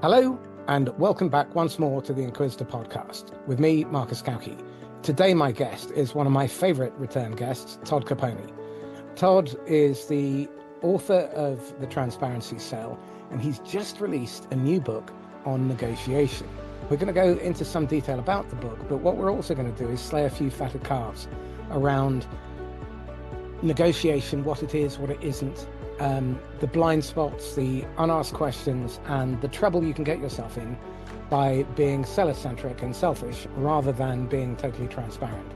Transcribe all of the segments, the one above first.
Hello, and welcome back once more to the Inquisitor podcast with me, Marcus Cauchi. Today, my guest is one of my favorite return guests, Todd Caponi. Todd is the author of The Transparency Sale, and he's just released a new book on negotiation. We're going to go into some detail about the book, but what we're also going to do is slay a few fatted calves around negotiation, what it is, what it isn't, the blind spots, the unasked questions, and the trouble you can get yourself in by being seller-centric and selfish rather than being totally transparent.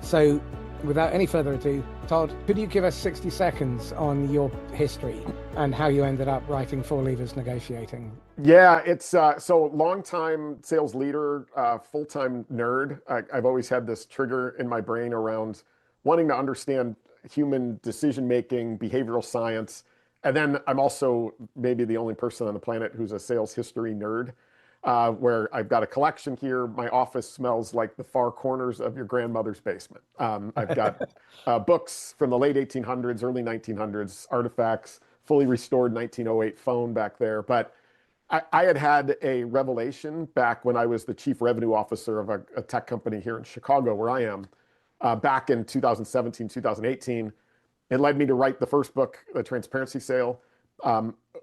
So without any further ado, Todd, could you give us 60 seconds on your history and how you ended up writing Four Levers Negotiating? Yeah, it's so longtime sales leader, full-time nerd. I've always had this trigger in my brain around wanting to understand human decision-making, behavioral science. And then I'm also maybe the only person on the planet who's a sales history nerd, where I've got a collection here. My office smells like the far corners of your grandmother's basement. I've got books from the late 1800s, early 1900s, artifacts, fully restored 1908 phone back there. But I had a revelation back when I was the chief revenue officer of a tech company here in Chicago, where I am, back in 2017, 2018. It led me to write the first book, The Transparency Sale.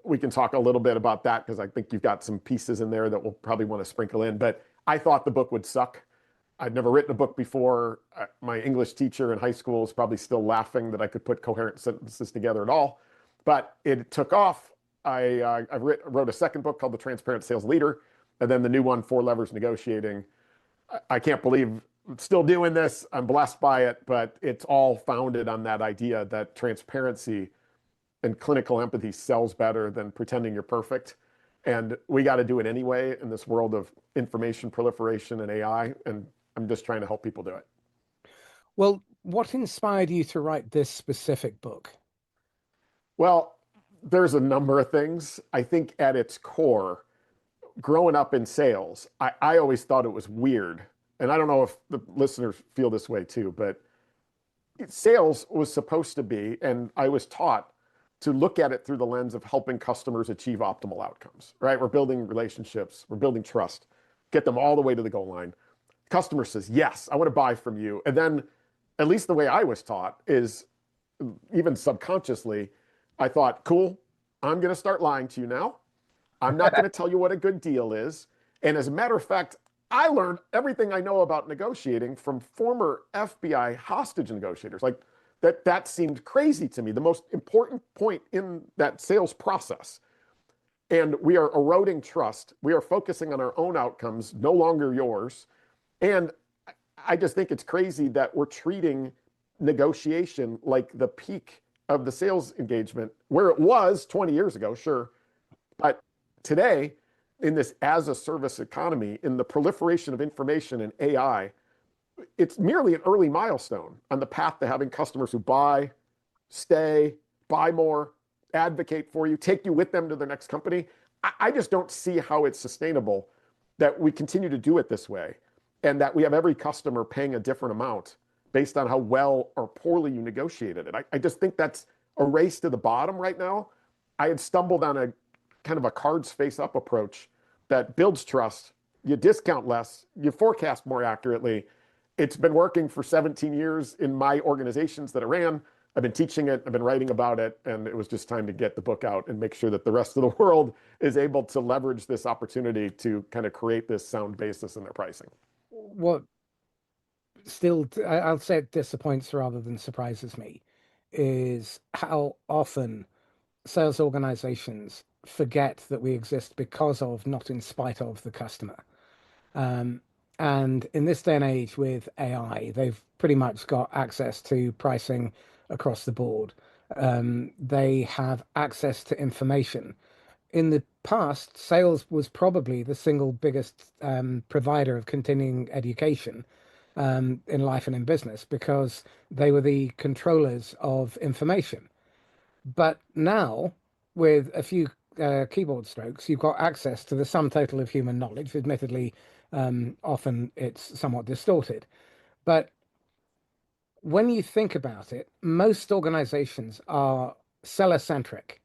We can talk a little bit about that because I think you've got some pieces in there that we'll probably want to sprinkle in. But I thought the book would suck. I'd never written a book before. My English teacher in high school is probably still laughing that I could put coherent sentences together at all. But it took off. I wrote a second book called The Transparent Sales Leader, and then the new one, Four Levers Negotiating. I can't believe I'm still doing this. I'm blessed by it, but it's all founded on that idea that transparency and clinical empathy sells better than pretending you're perfect. And we got to do it anyway in this world of information proliferation and AI. And I'm just trying to help people do it. Well, what inspired you to write this specific book? Well, there's a number of things. I think at its core, growing up in sales, I always thought it was weird. And I don't know if the listeners feel this way too, but sales was supposed to be, and I was taught to look at it through the lens of helping customers achieve optimal outcomes, right? We're building relationships, we're building trust, get them all the way to the goal line. Customer says, yes, I want to buy from you. And then, at least the way I was taught is, even subconsciously, I thought, cool, I'm going to start lying to you now. I'm not going to tell you what a good deal is. And as a matter of fact, I learned everything I know about negotiating from former FBI hostage negotiators. Like that seemed crazy to me, the most important point in that sales process. And we are eroding trust. We are focusing on our own outcomes, no longer yours. And I just think it's crazy that we're treating negotiation like the peak of the sales engagement, where it was 20 years ago, sure. But today, in this as a service economy, in the proliferation of information and AI, it's merely an early milestone on the path to having customers who buy, stay, buy more, advocate for you, take you with them to their next company. I just don't see how it's sustainable that we continue to do it this way and that we have every customer paying a different amount based on how well or poorly you negotiated it. I just think that's a race to the bottom right now. I had stumbled on a kind of a cards face up approach that builds trust. You discount less, you forecast more accurately. It's been working for 17 years in my organizations that I ran. I've been teaching it, I've been writing about it, and it was just time to get the book out and make sure that the rest of the world is able to leverage this opportunity to kind of create this sound basis in their pricing. What still, I'll say it disappoints rather than surprises me, is how often sales organizations forget that we exist because of, not in spite of, the customer. Um, and in this day and age with AI, they've pretty much got access to pricing across the board. They have access to information. In the past, sales was probably the single biggest provider of continuing education in life and in business because they were the controllers of information. But now, with a few keyboard strokes, you've got access to the sum total of human knowledge. Admittedly, often it's somewhat distorted. But when you think about it, most organizations are seller centric.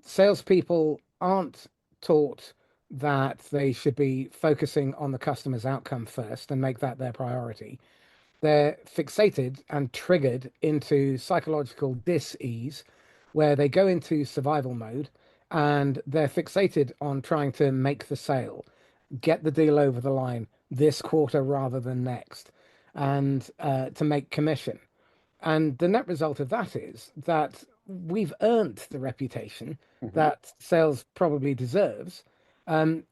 Salespeople aren't taught that they should be focusing on the customer's outcome first and make that their priority. They're fixated and triggered into psychological dis-ease, where they go into survival mode and they're fixated on trying to make the sale, get the deal over the line this quarter rather than next, and to make commission. And the net result of that is that we've earned the reputation Mhm. that sales probably deserves.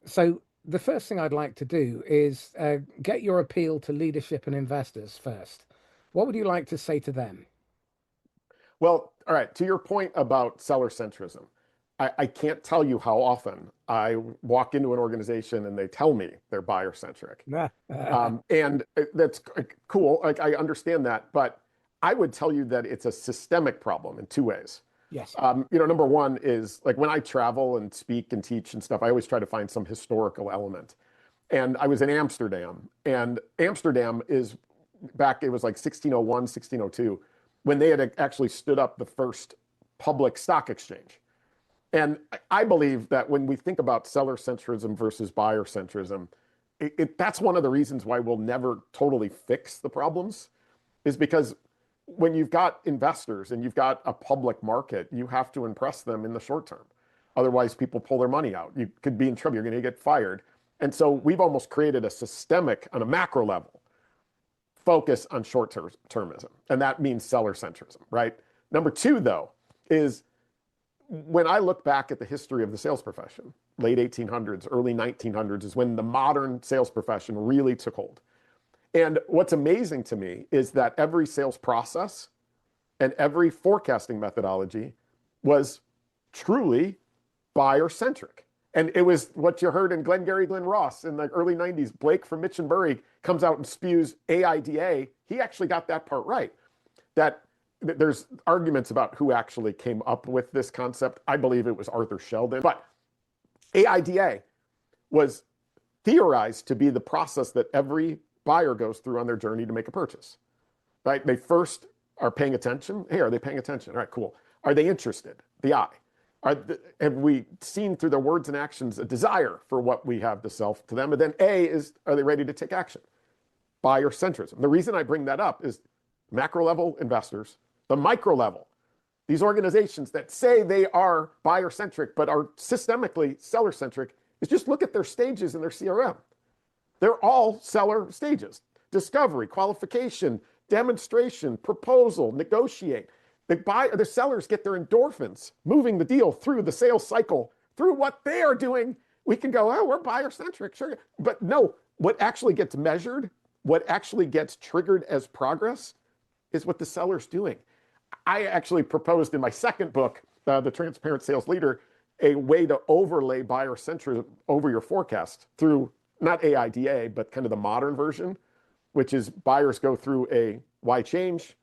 So the first thing I'd like to do is get your appeal to leadership and investors first. What would you like to say to them? Well, all right, to your point about seller centrism, I can't tell you how often I walk into an organization and they tell me they're buyer centric. Nah. And that's cool. Like, I understand that, but I would tell you that it's a systemic problem in two ways. Yes. Number one is like when I travel and speak and teach and stuff, I always try to find some historical element. And I was in Amsterdam, and Amsterdam is back, it was like 1601, 1602, when they had actually stood up the first public stock exchange. And I believe that when we think about seller centrism versus buyer centrism, that's one of the reasons why we'll never totally fix the problems, is because when you've got investors and you've got a public market, you have to impress them in the short term. Otherwise, people pull their money out. You could be in trouble. You're going to get fired. And so we've almost created a systemic, on a macro level, focus on short-termism. And that means seller centrism, right? Number two, though, is when I look back at the history of the sales profession, late 1800s, early 1900s is when the modern sales profession really took hold. And what's amazing to me is that every sales process and every forecasting methodology was truly buyer centric. And it was what you heard in Glengarry Glen Ross in the early 90s. Blake from Mitch and Bury comes out and spews AIDA. He actually got that part right. That there's arguments about who actually came up with this concept. I believe it was Arthur Sheldon. But AIDA was theorized to be the process that every buyer goes through on their journey to make a purchase, right? They first are paying attention. Hey, are they paying attention? All right, cool. Are they interested? The I. Have we seen through their words and actions a desire for what we have to sell to them? And then A is, are they ready to take action? Buyer centrism. The reason I bring that up is macro level investors, the micro level, these organizations that say they are buyer centric but are systemically seller centric, is just look at their stages in their CRM. They're all seller stages: discovery, qualification, demonstration, proposal, negotiate. The sellers get their endorphins moving the deal through the sales cycle, through what they are doing. We can go, oh, we're buyer centric, sure. But no, what actually gets measured, what actually gets triggered as progress is what the seller's doing. I actually proposed in my second book, The Transparent Sales Leader, a way to overlay buyer centrism over your forecast through not AIDA, but kind of the modern version, which is buyers go through a why change,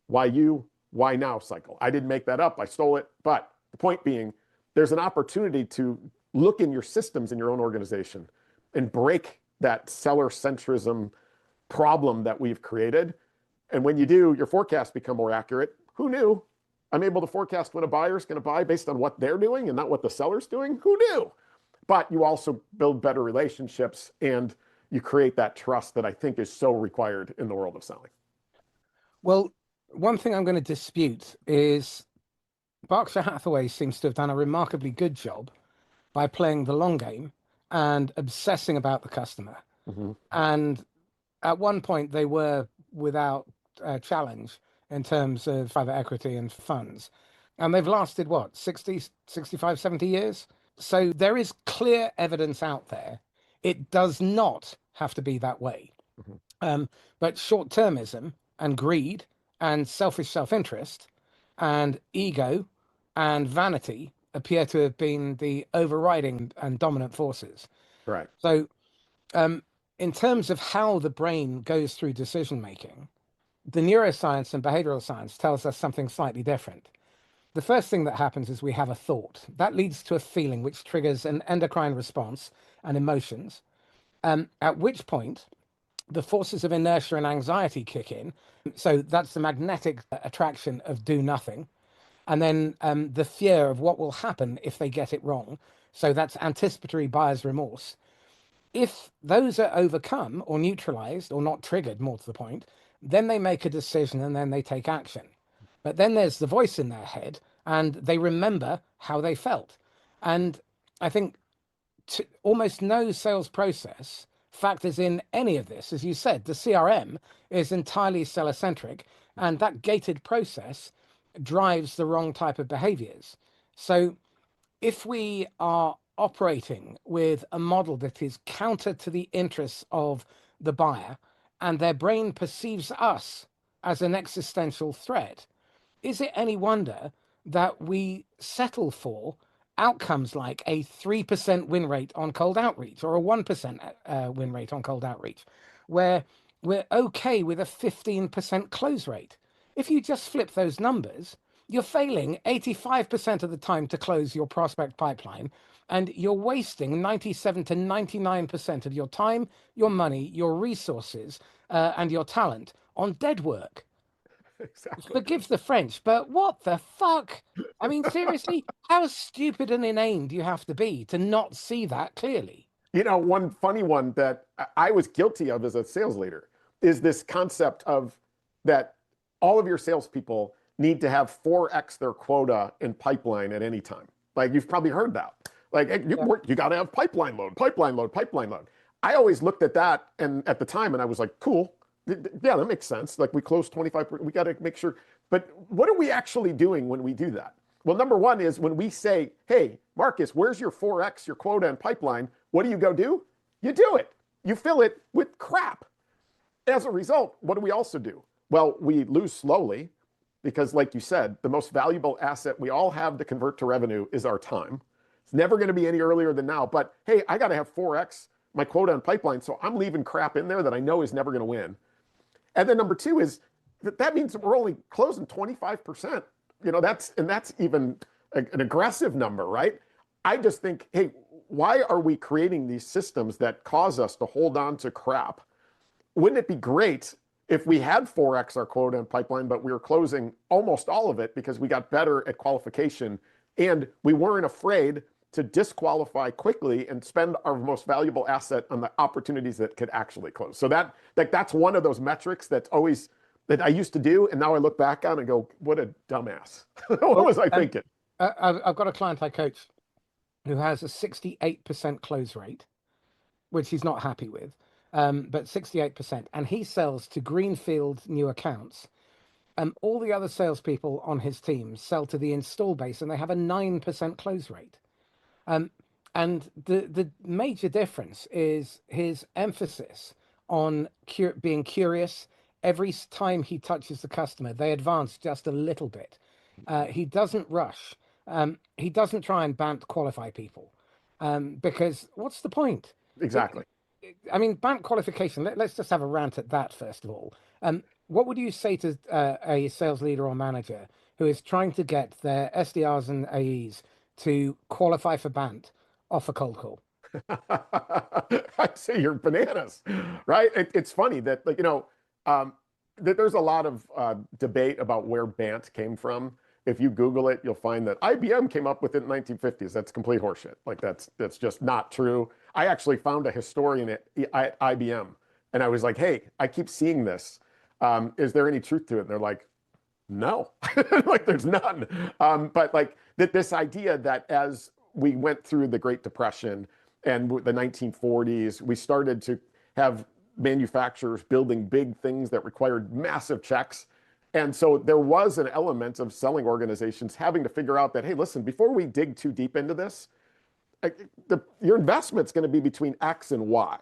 why you, why now cycle. I didn't make that up. I stole it. But the point being, there's an opportunity to look in your systems in your own organization and break that seller centrism problem that we've created. And when you do, your forecasts become more accurate. Who knew? I'm able to forecast when a buyer is going to buy based on what they're doing and not what the seller's doing. Who knew? But you also build better relationships and you create that trust that I think is so required in the world of selling. Well, one thing I'm going to dispute is Berkshire Hathaway seems to have done a remarkably good job by playing the long game and obsessing about the customer. Mm-hmm. And at one point, they were without challenge in terms of private equity and funds. And they've lasted, what, 60, 65, 70 years? So there is clear evidence out there. It does not have to be that way. Mm-hmm. But short-termism and greed and selfish self-interest and ego and vanity appear to have been the overriding and dominant forces. Right. So, in terms of how the brain goes through decision making, the neuroscience and behavioral science tells us something slightly different. The first thing that happens is we have a thought. That leads to a feeling which triggers an endocrine response and emotions, at which point the forces of inertia and anxiety kick in. So that's the magnetic attraction of do nothing. And then the fear of what will happen if they get it wrong So that's anticipatory buyer's remorse. If those are overcome or neutralized or not triggered, more to the point, then they make a decision and then they take action. But then there's the voice in their head and they remember how they felt. And I think almost no sales process factors in any of this. As you said, the CRM is entirely seller centric, and that gated process drives the wrong type of behaviors. So if we are operating with a model that is counter to the interests of the buyer and their brain perceives us as an existential threat, is it any wonder that we settle for outcomes like a 3% win rate on cold outreach or a 1% win rate on cold outreach, where we're okay with a 15% close rate? If you just flip those numbers, you're failing 85% of the time to close your prospect pipeline, and you're wasting 97 to 99% of your time, your money, your resources, and your talent on dead work. Exactly. Forgive the French, but what the fuck? I mean, seriously, how stupid and inane do you have to be to not see that clearly? You know, one funny one that I was guilty of as a sales leader is this concept of that all of your salespeople need to have 4x their quota in pipeline at any time. Like you've probably heard that. Like hey, Yeah. you got to have pipeline load, pipeline load, pipeline load. I always looked at that and at the time and I was like, cool. Yeah, that makes sense. Like we close 25%, we got to make sure. But what are we actually doing when we do that? Well, number one is when we say, hey, Marcus, where's your 4x, your quota and pipeline? What do you go do? You do it. You fill it with crap. As a result, what do we also do? Well, we lose slowly because, like you said, the most valuable asset we all have to convert to revenue is our time. It's never going to be any earlier than now. But hey, I got to have 4x my quota and pipeline. So I'm leaving crap in there that I know is never going to win. And then number two is that means we're only closing 25%. You know, that's even an aggressive number, right? I just think, hey, why are we creating these systems that cause us to hold on to crap? Wouldn't it be great if we had 4x our quota and pipeline, but we were closing almost all of it because we got better at qualification and we weren't afraid to disqualify quickly and spend our most valuable asset on the opportunities that could actually close. So that's one of those metrics that's always that I used to do, and now I look back on and go, "What a dumbass! What Well, was I thinking?" I've got a client I coach who has a 68% close rate, which he's not happy with, but 68%. And he sells to greenfield new accounts. All the other salespeople on his team sell to the install base, and they have a 9% close rate. Um, and the major difference is his emphasis on being curious. Every time he touches the customer, they advance just a little bit. He doesn't rush. He doesn't try and BANT qualify people because what's the point? Exactly. I mean, BANT qualification. Let's just have a rant at that first of all. What would you say to a sales leader or manager who is trying to get their SDRs and AEs to qualify for BANT off a cold call? I'd say you're bananas, right? It's funny that, like, um, that there's a lot of debate about where BANT came from. If you Google it, you'll find that IBM came up with it in the 1950s. That's complete horseshit. Like that's just not true. I actually found a historian at IBM, and I was like, "Hey, I keep seeing this. Is there any truth to it?" And they're like, "No, like there's none." But like this idea that as we went through the Great Depression and the 1940s, we started to have manufacturers building big things that required massive checks. And so there was an element of selling organizations having to figure out that, hey, listen, before we dig too deep into this, your investment's going to be between X and Y.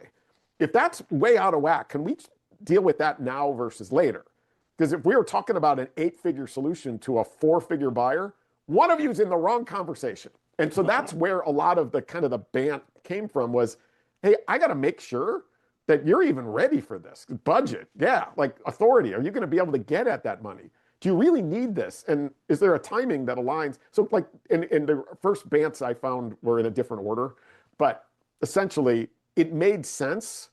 If that's way out of whack, can we deal with that now versus later? Because if we were talking about an 8-figure solution to a 4-figure buyer, one of you is in the wrong conversation. And so that's where a lot of the kind of the BANT came from was, hey, I got to make sure that you're even ready for this. Budget, yeah, like authority. Are you going to be able to get at that money? Do you really need this? And is there a timing that aligns? So like in the first BANTs I found were in a different order, but essentially it made sense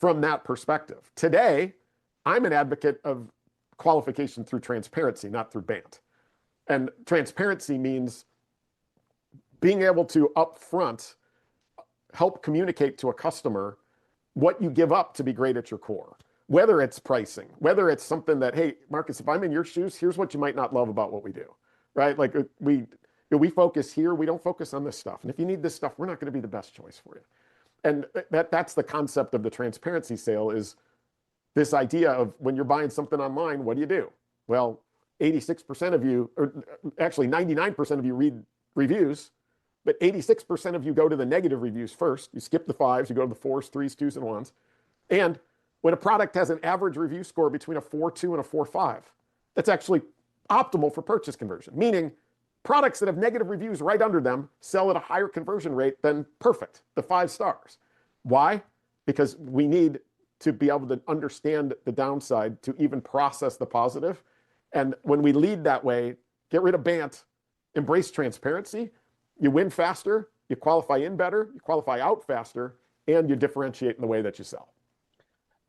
from that perspective. Today, I'm an advocate of qualification through transparency, not through BANT. And transparency means being able to upfront help communicate to a customer what you give up to be great at your core, whether it's pricing, whether it's something that, hey, Marcus, if I'm in your shoes, here's what you might not love about what we do, right? Like we focus here, we don't focus on this stuff. And if you need this stuff, we're not going to be the best choice for you. And that's the concept of the transparency sale is this idea of when you're buying something online, what do? Well, 86% of you, or actually 99% of you read reviews, but 86% of you go to the negative reviews first. You skip the fives, you go to the fours, threes, twos, and ones. And when a product has an average review score between a 4.2 and a 4.5, that's actually optimal for purchase conversion, meaning products that have negative reviews right under them sell at a higher conversion rate than perfect, the 5 stars. Why? Because we need to be able to understand the downside to even process the positive. And when we lead that way, get rid of BANT, embrace transparency, you win faster, you qualify in better, you qualify out faster, and you differentiate in the way that you sell.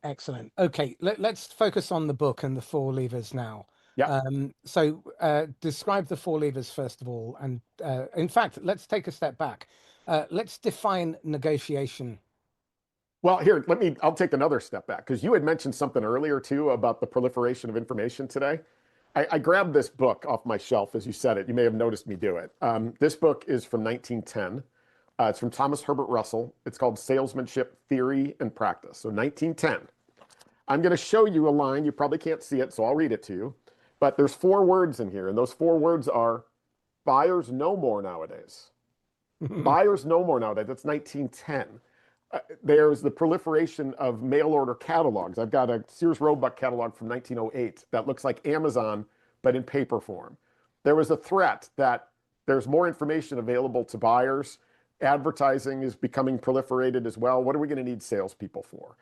Excellent. Okay, let's focus on the book and the 4 levers now. Yeah. So describe the 4 levers first of all. And in fact, let's take a step back. Let's define negotiation. Well, here, I'll take another step back because you had mentioned something earlier too about the proliferation of information today. I grabbed this book off my shelf as you said it. You may have noticed me do it. This book is from 1910. It's from Thomas Herbert Russell. It's called Salesmanship Theory and Practice. So 1910. I'm going to show you a line. You probably can't see it, so I'll read it to you. But there's 4 words in here, and those 4 words are buyers know more nowadays. Buyers know more nowadays. That's 1910. There's the proliferation of mail order catalogs. I've got a Sears Roebuck catalog from 1908 that looks like Amazon, but in paper form. There was a threat that there's more information available to buyers. Advertising is becoming proliferated as well. What are we going to need salespeople for?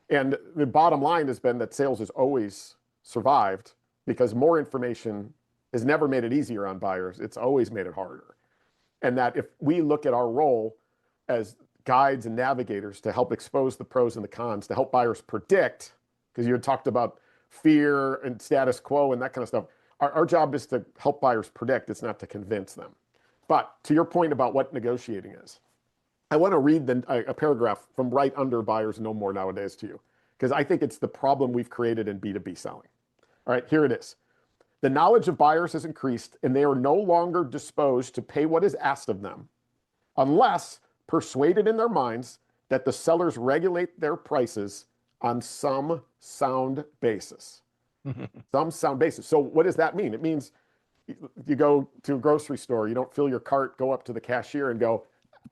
And the bottom line has been that sales has always survived because more information has never made it easier on buyers. It's always made it harder. And that if we look at our role as guides and navigators to help expose the pros and the cons, to help buyers predict, because you had talked about fear and status quo and that kind of stuff. Our job is to help buyers predict. It's not to convince them. But to your point about what negotiating is, I want to read a paragraph from right under buyers no more nowadays to you, because I think it's the problem we've created in B2B selling. All right, here it is. The knowledge of buyers has increased, and they are no longer disposed to pay what is asked of them, unless persuaded in their minds that the sellers regulate their prices on some sound basis. Some sound basis. So what does that mean? It means you go to a grocery store, you don't fill your cart, go up to the cashier and go,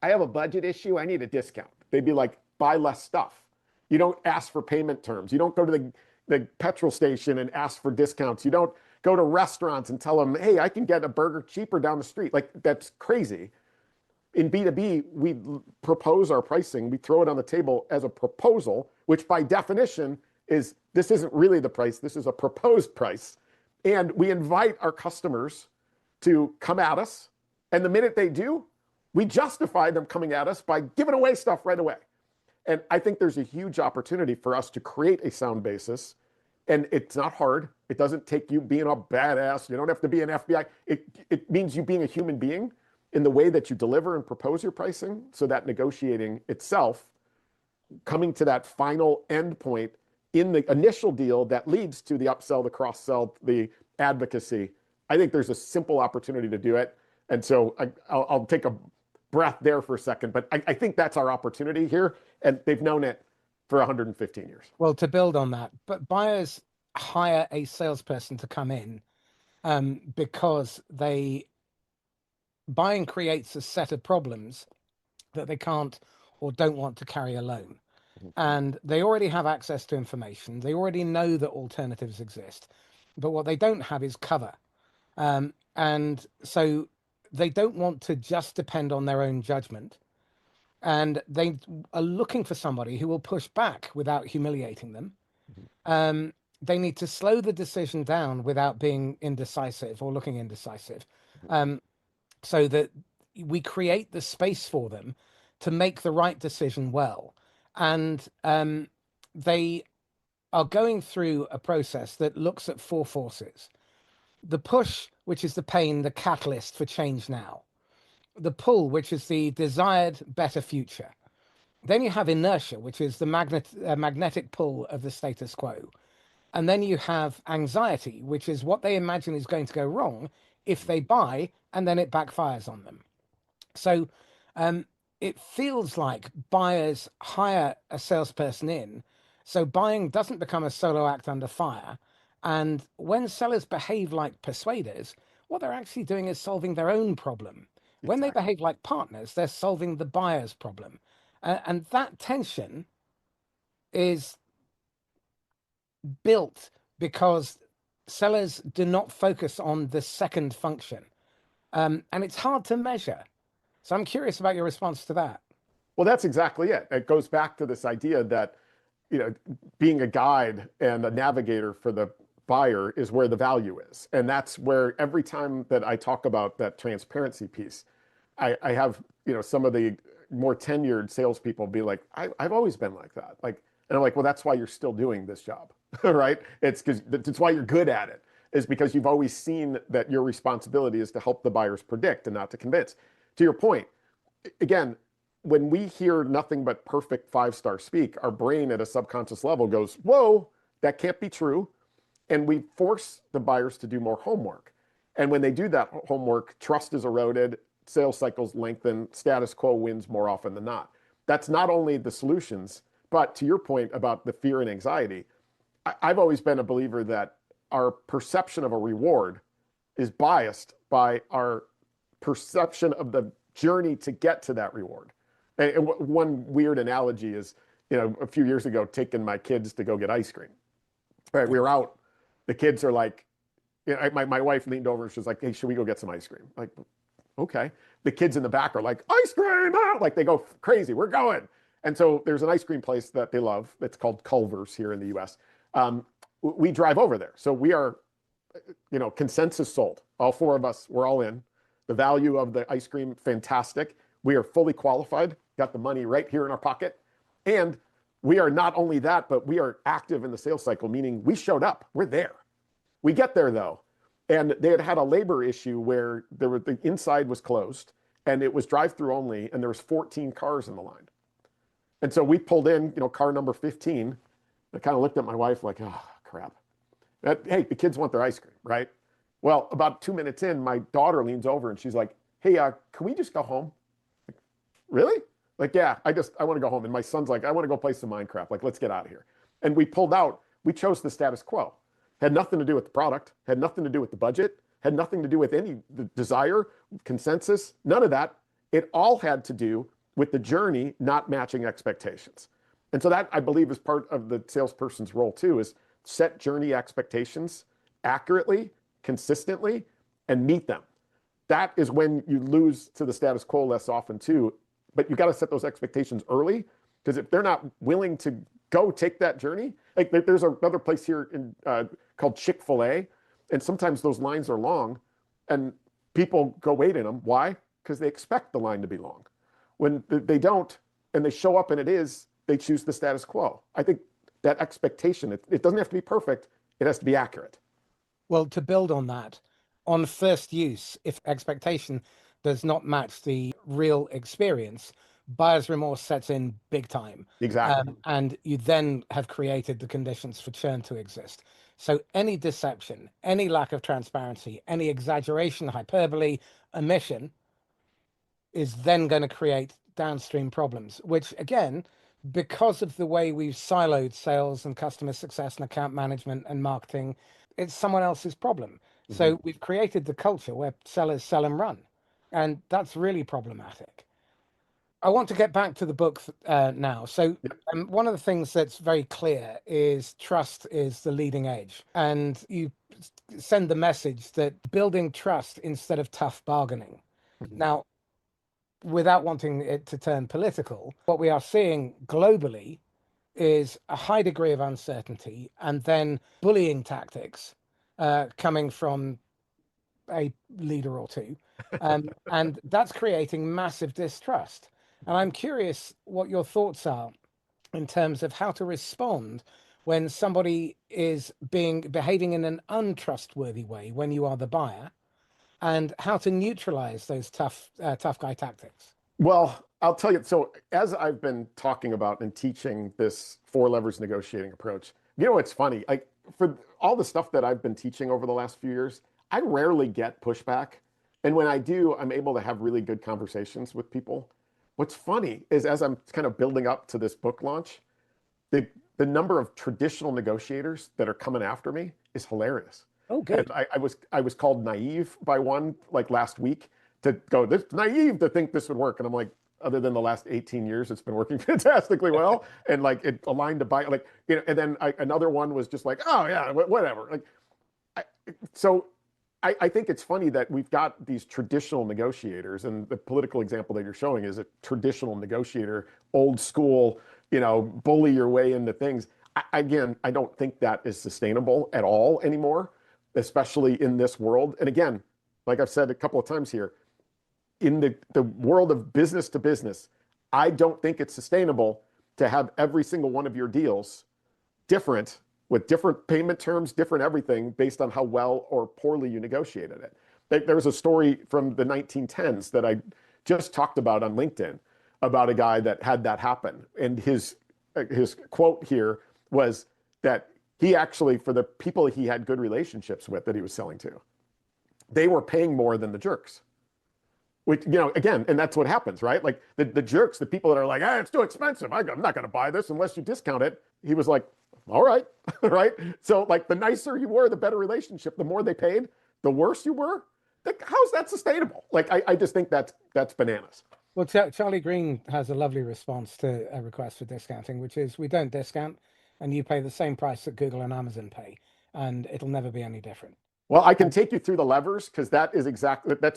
I have a budget issue, I need a discount. They'd be like, buy less stuff. You don't ask for payment terms. You don't go to the petrol station and ask for discounts. You don't go to restaurants and tell them, hey, I can get a burger cheaper down the street. Like, that's crazy. In B2B, we propose our pricing. We throw it on the table as a proposal, which by definition is this isn't really the price. This is a proposed price. And we invite our customers to come at us. And the minute they do, we justify them coming at us by giving away stuff right away. And I think there's a huge opportunity for us to create a sound basis. And it's not hard. It doesn't take you being a badass. You don't have to be an FBI. It means you being a human being in the way that you deliver and propose your pricing, so that negotiating itself, coming to that final end point in the initial deal that leads to the upsell, the cross-sell, the advocacy. I think there's a simple opportunity to do it. And so I'll take a breath there for a second, but I think that's our opportunity here. And they've known it for 115 years. Well, to build on that, but buyers hire a salesperson to come in because buying creates a set of problems that they can't or don't want to carry alone. And they already have access to information. They already know that alternatives exist, but what they don't have is cover. And so they don't want to just depend on their own judgment. And they are looking for somebody who will push back without humiliating them. They need to slow the decision down without being indecisive or looking indecisive. So that we create the space for them to make the right decision well. And they are going through a process that looks at 4 forces. The push, which is the pain, the catalyst for change now. the pull, which is the desired better future. Then you have inertia, which is the magnetic pull of the status quo. And then you have anxiety, which is what they imagine is going to go wrong if they buy, and then it backfires on them. So um, it feels like buyers hire a salesperson in. So buying doesn't become a solo act under fire. And when sellers behave like persuaders, what they're actually doing is solving their own problem. When they Exactly. behave like partners, they're solving the buyer's problem. And that tension is built because sellers do not focus on the second function. And it's hard to measure. So I'm curious about your response to that. Well, that's exactly it. It goes back to this idea that, you know, being a guide and a navigator for the buyer is where the value is. And that's where every time that I talk about that transparency piece, I have, some of the more tenured salespeople be like, I've always been like that. Like, and I'm like, well, that's why you're still doing this job, right? It's because it's why you're good at it, is because you've always seen that your responsibility is to help the buyers predict and not to convince. To your point, again, when we hear nothing but perfect five-star speak, our brain at a subconscious level goes, whoa, that can't be true. And we force the buyers to do more homework. And when they do that homework, trust is eroded, sales cycles lengthen, status quo wins more often than not. That's not only the solutions, but to your point about the fear and anxiety, I've always been a believer that our perception of a reward is biased by our perception of the journey to get to that reward. And one weird analogy is, a few years ago, taking my kids to go get ice cream. Right, we were out. The kids are like, my wife leaned over and she was like, "Hey, should we go get some ice cream?" Like, okay. The kids in the back are like, "Ice cream!" Ah! Like they go crazy. We're going. And so there's an ice cream place that they love. It's called Culver's here in the U.S. We drive over there, so we are, consensus sold. All four of us, we're all in. The value of the ice cream, fantastic. We are fully qualified, got the money right here in our pocket. And we are not only that, but we are active in the sales cycle, meaning we showed up, we're there. We get there though, and they had had a labor issue where the inside was closed and it was drive-through only, and there was 14 cars in the line. And so we pulled in, car number 15. I kind of looked at my wife like, oh, crap. Hey, the kids want their ice cream, right? Well, about 2 minutes in, my daughter leans over and she's like, "Hey, can we just go home?" Like, really? Like, yeah, I want to go home. And my son's like, "I want to go play some Minecraft. Like, let's get out of here." And we pulled out, we chose the status quo. Had nothing to do with the product, had nothing to do with the budget, had nothing to do with any desire, consensus, none of that. It all had to do with the journey not matching expectations. And so that, I believe, is part of the salesperson's role too, is set journey expectations accurately, consistently, and meet them. That is when you lose to the status quo less often too. But you got to set those expectations early, because if they're not willing to go take that journey, like there's another place here in called Chick-fil-A, and sometimes those lines are long, and people go wait in them. Why? Because they expect the line to be long. When they don't, and they show up and it is, they choose the status quo. I think that expectation, it doesn't have to be perfect, it has to be accurate. Well, to build on that, on first use, if expectation does not match the real experience, buyer's remorse sets in big time. Exactly. And you then have created the conditions for churn to exist. So any deception, any lack of transparency, any exaggeration, hyperbole, omission is then going to create downstream problems, which again, because of the way we've siloed sales and customer success and account management and marketing, it's someone else's problem. Mm-hmm. So we've created the culture where sellers sell and run. And that's really problematic. I want to get back to the book now. So, Yep. one of the things that's very clear is trust is the leading edge. And you send the message that building trust instead of tough bargaining. Mm-hmm. Now, without wanting it to turn political, what we are seeing globally is a high degree of uncertainty and then bullying tactics coming from a leader or two. And that's creating massive distrust. And I'm curious what your thoughts are in terms of how to respond when somebody is behaving in an untrustworthy way when you are the buyer, and how to neutralize those tough guy tactics. Well, I'll tell you. So, as I've been talking about and teaching this four levers negotiating approach, it's funny. Like for all the stuff that I've been teaching over the last few years, I rarely get pushback. And when I do, I'm able to have really good conversations with people. What's funny is as I'm kind of building up to this book launch, the the number of traditional negotiators that are coming after me is hilarious. Oh, And good. I was called naive by one like last week to go, this naive to think this would work. And I'm like, other than the last 18 years, it's been working fantastically well. And like it aligned to buy like, and then another one was just like, oh yeah, whatever. Like, I, so I think it's funny that we've got these traditional negotiators, and the political example that you're showing is a traditional negotiator, old school, bully your way into things. Again, I don't think that is sustainable at all anymore, especially in this world. And again, like I've said a couple of times here, in the world of business to business, I don't think it's sustainable to have every single one of your deals different with different payment terms, different everything based on how well or poorly you negotiated it. There was a story from the 1910s that I just talked about on LinkedIn about a guy that had that happen. And his quote here was that he actually, for the people he had good relationships with that he was selling to, they were paying more than the jerks. Which, again, and that's what happens, right? Like the jerks, the people that are like, hey, it's too expensive. I'm not going to buy this unless you discount it. He was like, all right, right? So like the nicer you were, the better relationship, the more they paid, the worse you were. Like, how's that sustainable? Like, I just think that's bananas. Well, Charlie Green has a lovely response to a request for discounting, which is we don't discount, and you pay the same price that Google and Amazon pay, and it'll never be any different. Well, I can And take you through the levers because that's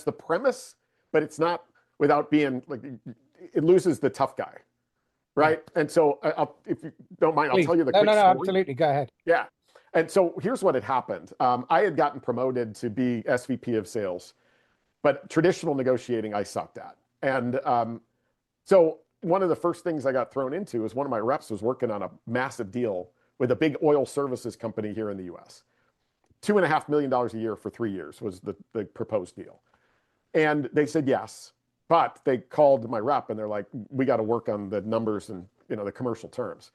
the premise, but it's not without being like it loses the tough guy, yeah, right? And so, if you don't mind, I'll please. tell you the No, quick no, no, story. absolutely. Go ahead. Yeah. And so here's what had happened. I had gotten promoted to be SVP of sales, but traditional negotiating I sucked at. And so one of the first things I got thrown into is one of my reps was working on a massive deal with a big oil services company here in the US. $2.5 million a year for 3 years was the proposed deal. And they said yes, but they called my rep and they're like, we got to work on the numbers and the commercial terms.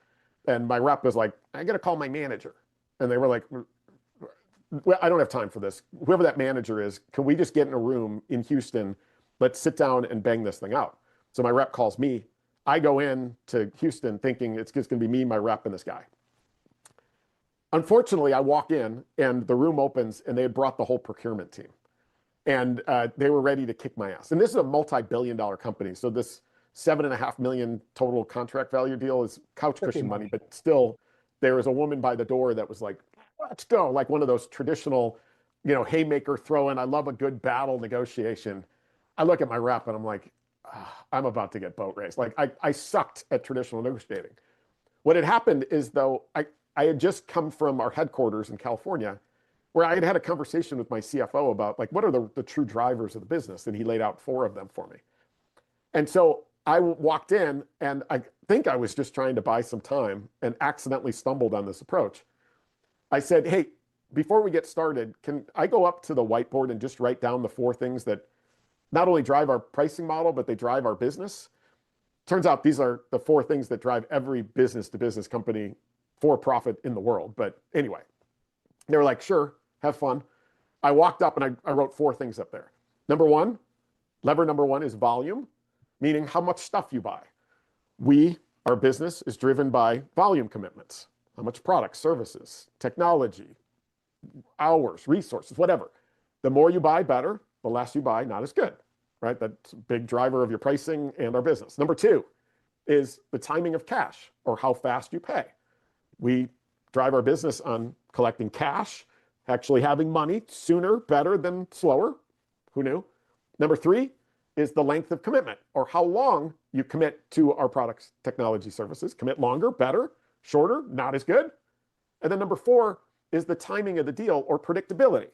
And my rep was like, I got to call my manager. And they were like, well, I don't have time for this. Whoever that manager is, can we just get in a room in Houston? Let's sit down and bang this thing out. So my rep calls me. I go in to Houston thinking it's just going to be me, my rep, and this guy. Unfortunately, I walk in and the room opens and they had brought the whole procurement team. And they were ready to kick my ass. And this is a multi-billion-dollar company. So this $7.5 million total contract value deal is couch Cookie cushion money, money. but still, there was a woman by the door that was like, "Let's go!" Like one of those traditional, haymaker throw-in. I love a good battle negotiation. I look at my rep and I'm like, I'm about to get boat raced. Like I sucked at traditional negotiating. What had happened is though I had just come from our headquarters in California where I had had a conversation with my CFO about like what are the true drivers of the business, and he laid out four of them for me. And so I walked in, and I think I was just trying to buy some time and accidentally stumbled on this approach. I said, "Hey, before we get started, can I go up to the whiteboard and just write down the four things that not only drive our pricing model, but they drive our business?" Turns out these are the four things that drive every business to business company for profit in the world. But anyway, they were like, "Sure, have fun." I walked up and I wrote four things up there. Lever number one is volume, meaning how much stuff you buy. Our business is driven by volume commitments. How much products, services, technology, hours, resources, whatever. The more you buy, better. The less you buy, not as good, right? That's a big driver of your pricing and our business. Number two is the timing of cash or how fast you pay. We drive our business on collecting cash, actually having money sooner, better than slower. Who knew? Number three is the length of commitment or how long you commit to our products, technology, services. Commit longer, better, shorter, not as good. And then number four is the timing of the deal or predictability.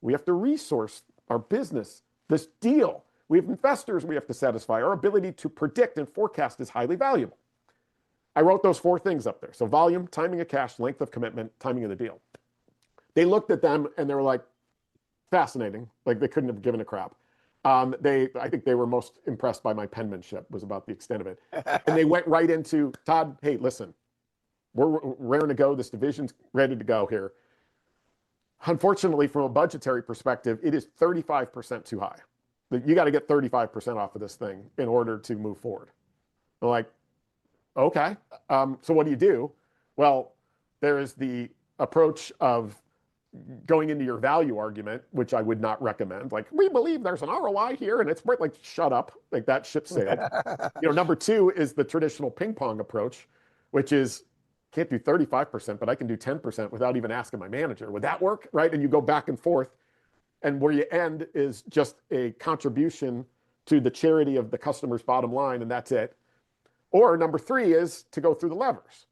We have to resource our business, this deal. We have investors we have to satisfy. Our ability to predict and forecast is highly valuable. I wrote those four things up there. So volume, timing of cash, length of commitment, timing of the deal. They looked at them and they were like, fascinating. Like they couldn't have given a crap. I think they were most impressed by my penmanship was about the extent of it. And they went right into, Todd, hey, listen, we're raring to go. This division's ready to go here. Unfortunately, from a budgetary perspective, it is 35% too high. You got to get 35% off of this thing in order to move forward. I'm like, okay. So what do you do? Well, there is the approach of going into your value argument, which I would not recommend. Like, we believe there's an ROI here, and it's like, shut up, like that ship sailed. Number two is the traditional ping pong approach, which is can't do 35%, but I can do 10% without even asking my manager. Would that work? Right? And you go back and forth. And where you end is just a contribution to the charity of the customer's bottom line, and that's it. Or number three is to go through the levers.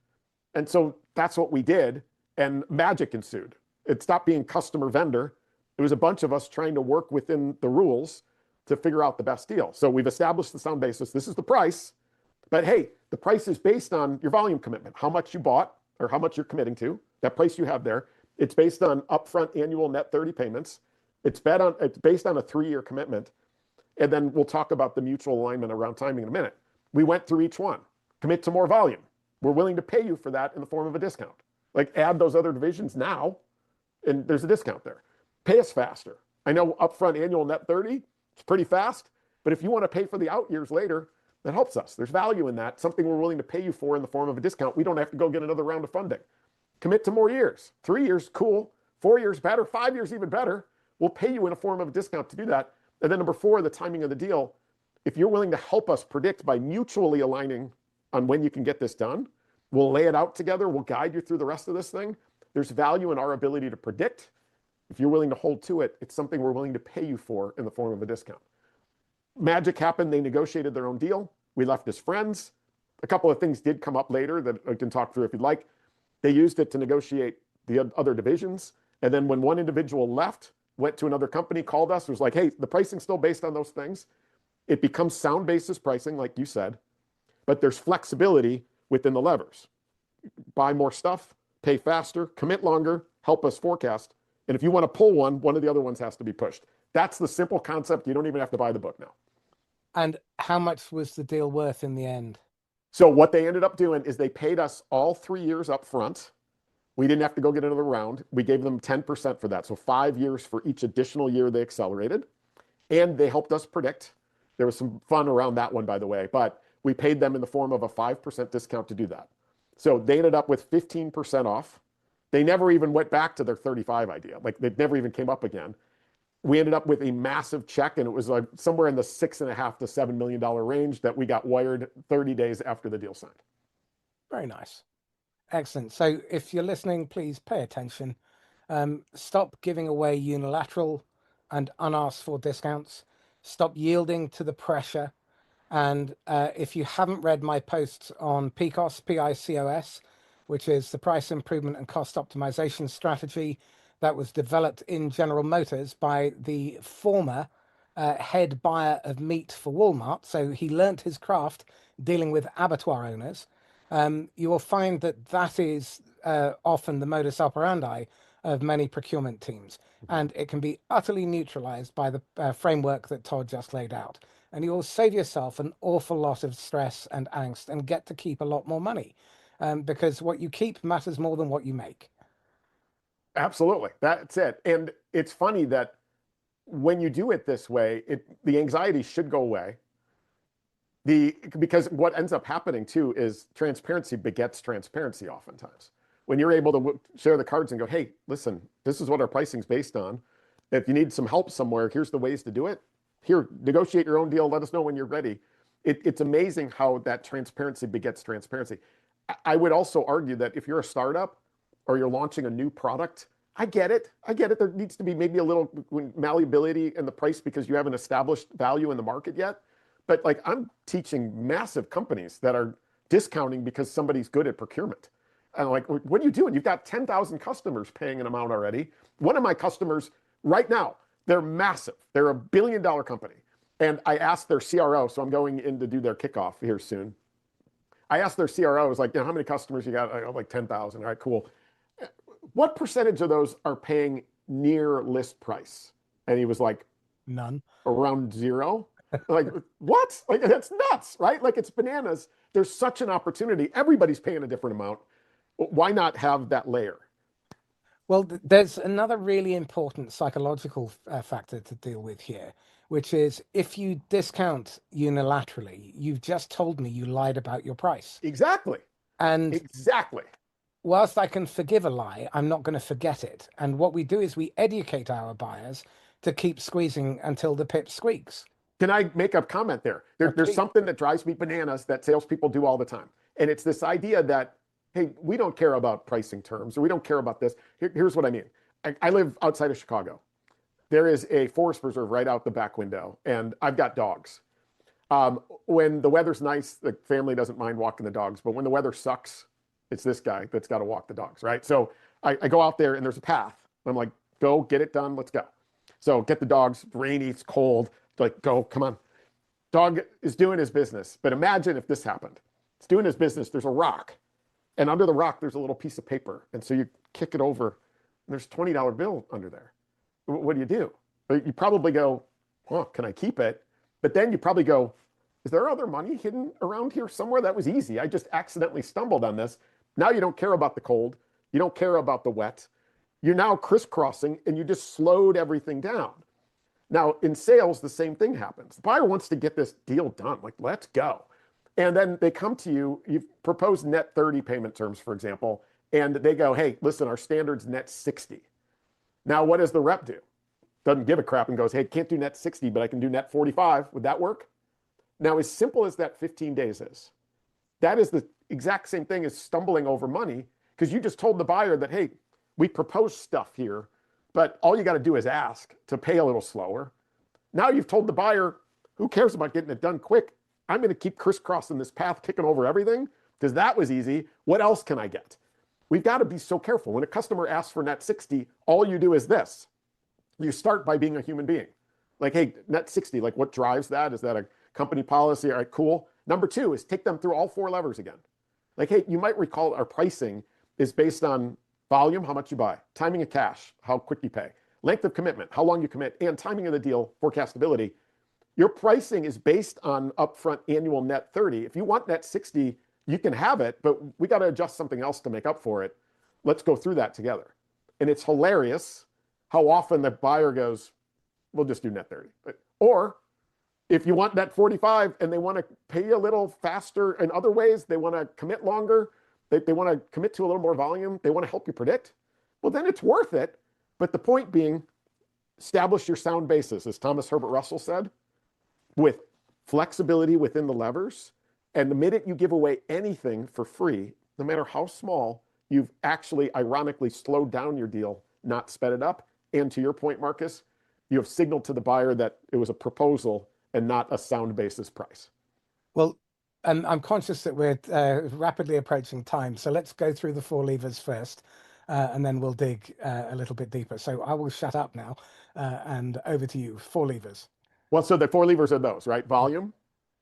And so that's what we did, and magic ensued. It stopped being customer vendor. It was a bunch of us trying to work within the rules to figure out the best deal. So we've established the sound basis. This is the price. But hey, the price is based on your volume commitment, how much you bought or how much you're committing to, that price you have there. It's based on upfront annual net 30 payments. It's based on a 3-year commitment. And then we'll talk about the mutual alignment around timing in a minute. We went through each one. Commit to more volume. We're willing to pay you for that in the form of a discount. Like add those other divisions now, and there's a discount there. Pay us faster. I know upfront annual net 30, it's pretty fast, but if you want to pay for the out years later, that helps us. There's value in that, something we're willing to pay you for in the form of a discount. We don't have to go get another round of funding. Commit to more years. 3 years, cool. 4 years, better. 5 years, even better. We'll pay you in a form of a discount to do that. And then number four, the timing of the deal. If you're willing to help us predict by mutually aligning on when you can get this done, we'll lay it out together. We'll guide you through the rest of this thing. There's value in our ability to predict. If you're willing to hold to it, it's something we're willing to pay you for in the form of a discount. Magic happened. They negotiated their own deal. We left as friends. A couple of things did come up later that I can talk through if you'd like. They used it to negotiate the other divisions. And then when one individual left, went to another company, called us, was like, hey, the pricing's still based on those things. It becomes sound basis pricing, like you said, but there's flexibility within the levers. Buy more stuff, pay faster, commit longer, help us forecast. And if you want to pull one of the other ones has to be pushed. That's the simple concept. You don't even have to buy the book now. And how much was the deal worth in the end? So what they ended up doing is they paid us all 3 years up front. We didn't have to go get another round. We gave them 10% for that. So 5 years for each additional year they accelerated. And they helped us predict. There was some fun around that one, by the way, but we paid them in the form of a 5% discount to do that. So they ended up with 15% off. They never even went back to their 35 idea. Like they never even came up again. We ended up with a massive check, and it was like somewhere in the $6.5 to $7 million range that we got wired 30 days after the deal signed. Very nice. Excellent. So if you're listening, please pay attention. Stop giving away unilateral and unasked for discounts. Stop yielding to the pressure. And if you haven't read my posts on PICOS, PICOS, which is the price improvement and cost optimization strategy that was developed in General Motors by the former head buyer of meat for Walmart. So he learnt his craft dealing with abattoir owners. You will find that that is often the modus operandi of many procurement teams. And it can be utterly neutralized by the framework that Todd just laid out. And you will save yourself an awful lot of stress and angst and get to keep a lot more money because what you keep matters more than what you make. Absolutely. That's it. And it's funny that when you do it this way, the anxiety should go away. Because what ends up happening too is transparency begets transparency oftentimes. When you're able to share the cards and go, hey, listen, this is what our pricing's based on. If you need some help somewhere, here's the ways to do it. Here, negotiate your own deal. Let us know when you're ready. It's amazing how that transparency begets transparency. I would also argue that if you're a startup or you're launching a new product, I get it. I get it. There needs to be maybe a little malleability in the price because you haven't established value in the market yet. But like I'm teaching massive companies that are discounting because somebody's good at procurement. And like, what are you doing? You've got 10,000 customers paying an amount already. One of my customers right now, they're massive. They're $1 billion company. And I asked their CRO, so I'm going in to do their kickoff here soon. I asked their CRO, I was like, how many customers you got? I go, like 10,000. All right, cool. What percentage of those are paying near list price? And he was like, None. around zero. Like, what? Like, that's nuts, right? Like, it's bananas. There's such an opportunity. Everybody's paying a different amount. Why not have that layer? Well, there's another really important psychological factor to deal with here, which is if you discount unilaterally, you've just told me you lied about your price. Exactly. And Exactly. whilst I can forgive a lie, I'm not going to forget it. And what we do is we educate our buyers to keep squeezing until the pip squeaks. Can I make a comment there? There's Please. something that drives me bananas that salespeople do all the time. And it's this idea that, hey, we don't care about pricing terms or we don't care about this. Here's what I mean. I live outside of Chicago. There is a forest preserve right out the back window, and I've got dogs. When the weather's nice, the family doesn't mind walking the dogs. But when the weather sucks, it's this guy that's got to walk the dogs, right? So I go out there and there's a path. I'm like, go get it done. Let's go. So get the dogs. Rainy, it's cold. Like, go, come on. Dog is doing his business. But imagine if this happened. It's doing his business. There's a rock. And under the rock, there's a little piece of paper. And so you kick it over, and there's a $20 bill under there. What do? You probably go, oh, can I keep it? But then you probably go, is there other money hidden around here somewhere? That was easy. I just accidentally stumbled on this. Now you don't care about the cold. You don't care about the wet. You're now crisscrossing and you just slowed everything down. Now, in sales, the same thing happens. The buyer wants to get this deal done. Like, let's go. And then they come to you, you've proposed net 30 payment terms, for example, and they go, hey, listen, our standard's net 60. Now, what does the rep do? Doesn't give a crap and goes, hey, can't do net 60, but I can do net 45. Would that work? Now, as simple as that 15 days is, that is the exact same thing as stumbling over money because you just told the buyer that, hey, we proposed stuff here, but all you got to do is ask to pay a little slower. Now you've told the buyer, who cares about getting it done quick? I'm going to keep crisscrossing this path, kicking over everything because that was easy. What else can I get? We've got to be so careful. When a customer asks for net 60, all you do is this. You start by being a human being. Like, hey, net 60, like what drives that? Is that a company policy? All right, cool. Number two is take them through all four levers again. Like, hey, you might recall our pricing is based on volume, how much you buy, timing of cash, how quick you pay, length of commitment, how long you commit, and timing of the deal, forecastability. Your pricing is based on upfront annual net 30. If you want net 60, you can have it, but we got to adjust something else to make up for it. Let's go through that together. And it's hilarious how often the buyer goes, we'll just do net 30. Or if you want net 45 and they want to pay a little faster in other ways, they want to commit longer, they want to commit to a little more volume, they want to help you predict, well, then it's worth it. But the point being, establish your sound basis, as Thomas Herbert Russell said, with flexibility within the levers. And the minute you give away anything for free, no matter how small, you've actually ironically slowed down your deal, not sped it up. And to your point, Marcus, you have signaled to the buyer that it was a proposal and not a sound basis price. Well, I'm conscious that we're rapidly approaching time, so let's go through the four levers first, and then we'll dig a little bit deeper. So I will shut up now, and over to you. Four levers. Well, so the four levers are those, right? Volume,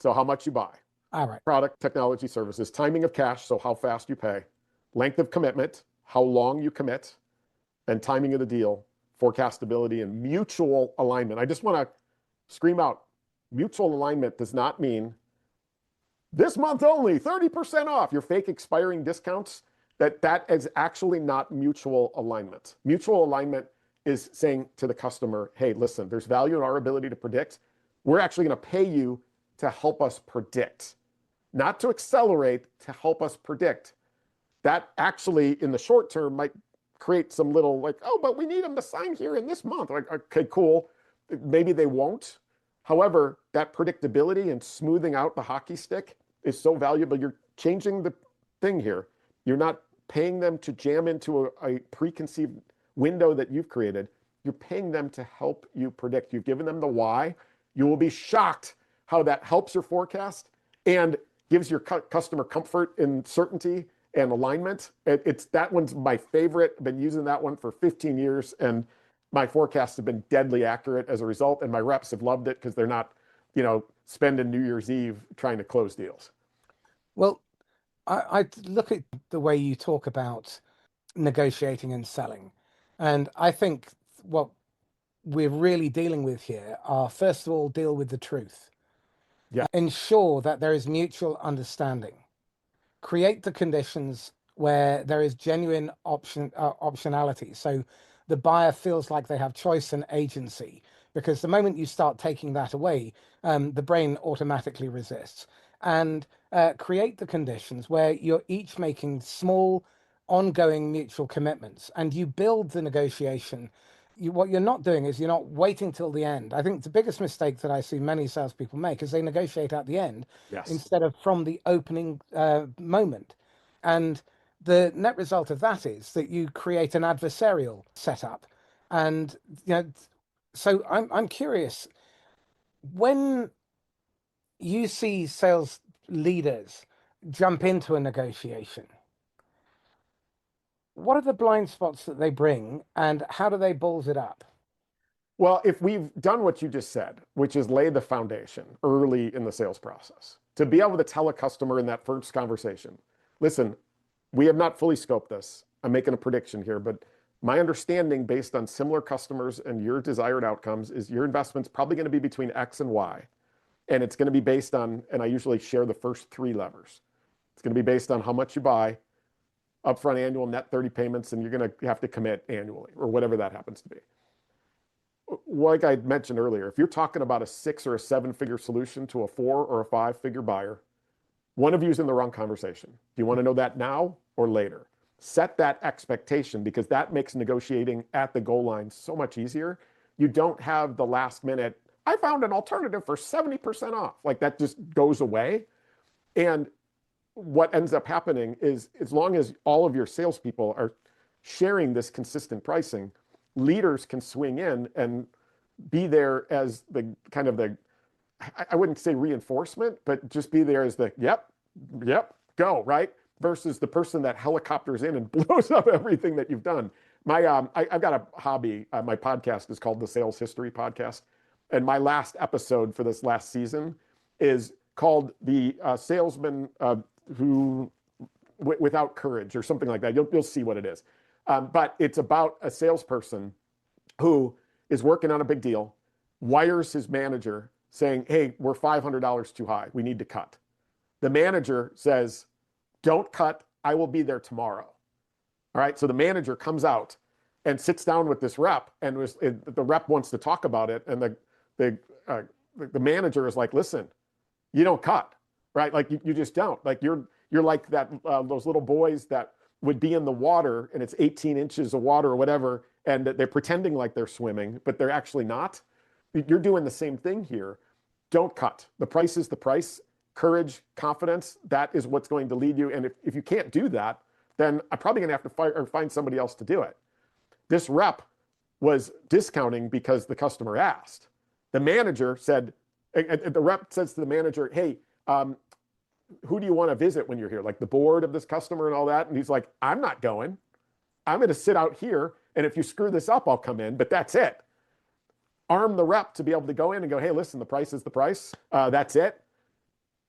so how much you buy. All right. Product, technology, services. Timing of cash, so how fast you pay. Length of commitment, how long you commit. And timing of the deal, forecastability, and mutual alignment. I just want to scream out, mutual alignment does not mean this month only, 30% off, your fake expiring discounts. That is actually not mutual alignment. Mutual alignment is saying to the customer, hey, listen, there's value in our ability to predict. We're actually going to pay you to help us predict, not to accelerate, to help us predict. That actually, in the short term, might create some little like, oh, but we need them to sign here in this month. Like, okay, cool. Maybe they won't. However, that predictability and smoothing out the hockey stick is so valuable. You're changing the thing here. You're not paying them to jam into a preconceived window that you've created. You're paying them to help you predict. You've given them the why. You will be shocked how that helps your forecast and gives your customer comfort and certainty and alignment. It's that one's my favorite. I've been using that one for 15 years, and my forecasts have been deadly accurate as a result. And my reps have loved it because they're not, spending New Year's Eve trying to close deals. Well, I look at the way you talk about negotiating and selling, and I think what we're really dealing with here are, first of all, deal with the truth, Yeah. ensure that there is mutual understanding, create the conditions where there is genuine optionality. So the buyer feels like they have choice and agency, because the moment you start taking that away, the brain automatically resists. And create the conditions where you're each making small, ongoing mutual commitments, and you build the negotiation. What you're not doing is you're not waiting till the end. I think the biggest mistake that I see many salespeople make is they negotiate at the end Yes. instead of from the opening moment. And the net result of that is that you create an adversarial setup. And you know, so I'm curious, when you see sales leaders jump into a negotiation, what are the blind spots that they bring, and how do they balls it up? Well, if we've done what you just said, which is lay the foundation early in the sales process, to be able to tell a customer in that first conversation, listen, we have not fully scoped this. I'm making a prediction here, but my understanding based on similar customers and your desired outcomes is your investment's probably going to be between X and Y. And it's going to be based on, and I usually share the first three levers. It's going to be based on how much you buy, upfront annual net 30 payments, and you're going to have to commit annually or whatever that happens to be. Like I mentioned earlier, if you're talking about a 6 or a 7-figure solution to a 4 or a 5-figure buyer, one of you is in the wrong conversation. Do you want to know that now or later? Set that expectation, because that makes negotiating at the goal line so much easier. You don't have the last minute, I found an alternative for 70% off. Like that just goes away. And what ends up happening is, as long as all of your salespeople are sharing this consistent pricing, leaders can swing in and be there as the kind of the, I wouldn't say reinforcement, but just be there as the, yep, yep, go, right? Versus the person that helicopters in and blows up everything that you've done. I've got a hobby. My podcast is called the Sales History Podcast. And my last episode for this last season is called the Salesman Who Without Courage, or something like that. You'll see what it is. But it's about a salesperson who is working on a big deal, wires his manager saying, hey, we're $500 too high. We need to cut. The manager says, don't cut. I will be there tomorrow. All right. So the manager comes out and sits down with this rep, and the rep wants to talk about it. And the manager is like, listen, you don't cut, right? Like you just don't. Like you're like that those little boys that would be in the water, and it's 18 inches of water or whatever, and they're pretending like they're swimming, but they're actually not. You're doing the same thing here. Don't cut. The price is the price. Courage, confidence, that is what's going to lead you. And if you can't do that, then I'm probably going to have to find somebody else to do it. This rep was discounting because the customer asked. The manager said, and the rep says to the manager, hey, who do you want to visit when you're here? Like the board of this customer and all that. And he's like, I'm not going. I'm going to sit out here. And if you screw this up, I'll come in, but that's it. Arm the rep to be able to go in and go, hey, listen, the price is the price. That's it.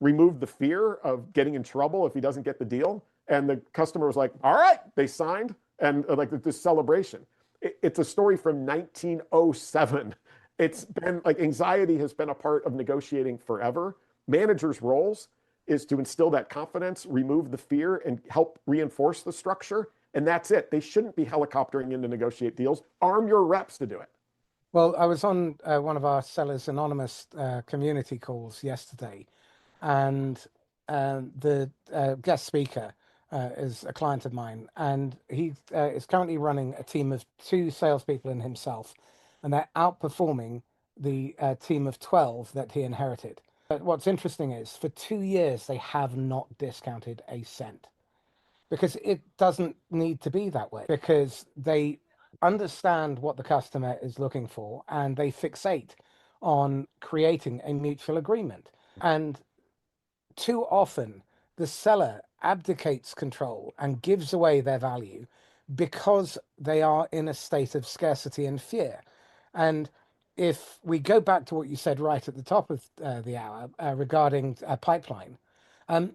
Remove the fear of getting in trouble if he doesn't get the deal. And the customer was like, all right, they signed. And like this celebration. It's a story from 1907. It's been like anxiety has been a part of negotiating forever. Managers' roles is to instill that confidence, remove the fear, and help reinforce the structure. And that's it. They shouldn't be helicoptering in to negotiate deals. Arm your reps to do it. Well, I was on one of our Sellers Anonymous community calls yesterday, and the guest speaker is a client of mine, and he is currently running a team of 2 salespeople and himself, and they're outperforming the team of 12 that he inherited. But what's interesting is for 2 years, they have not discounted a cent, because it doesn't need to be that way, because they understand what the customer is looking for and they fixate on creating a mutual agreement. And too often, the seller abdicates control and gives away their value because they are in a state of scarcity and fear. And if we go back to what you said right at the top of the hour regarding a pipeline,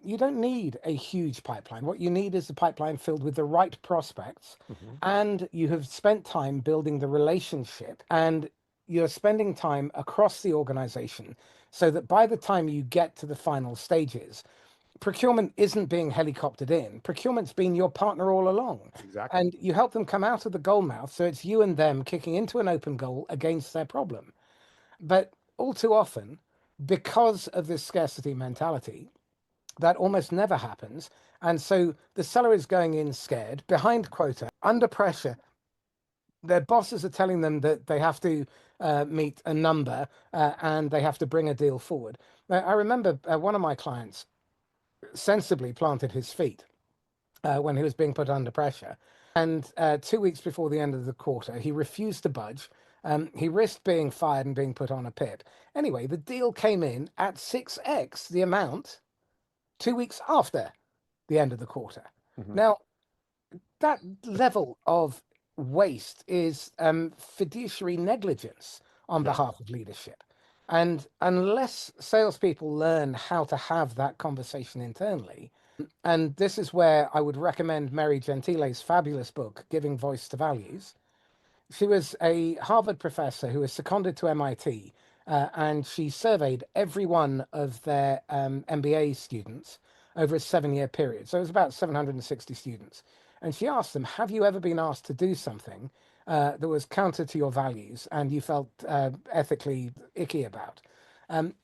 you don't need a huge pipeline. What you need is a pipeline filled with the right prospects, Mm-hmm. and you have spent time building the relationship. And you're spending time across the organization so that by the time you get to the final stages, procurement isn't being helicoptered in. Procurement's been your partner all along. Exactly. And you help them come out of the goal mouth. So it's you and them kicking into an open goal against their problem. But all too often, because of this scarcity mentality, that almost never happens. And so the seller is going in scared, behind quota, under pressure. Their bosses are telling them that they have to meet a number and they have to bring a deal forward. Now, I remember one of my clients sensibly planted his feet when he was being put under pressure. And 2 weeks before the end of the quarter, he refused to budge. He risked being fired and being put on a pip. Anyway, the deal came in at 6x the amount 2 weeks after the end of the quarter. Hmm. Now, that level of waste is fiduciary negligence on Yeah. behalf of leadership. And unless salespeople learn how to have that conversation internally, and this is where I would recommend Mary Gentile's fabulous book, Giving Voice to Values. She was a Harvard professor who was seconded to MIT, and she surveyed every one of their MBA students over a 7 year period. So it was about 760 students. And she asked them, have you ever been asked to do something that was counter to your values and you felt ethically icky about?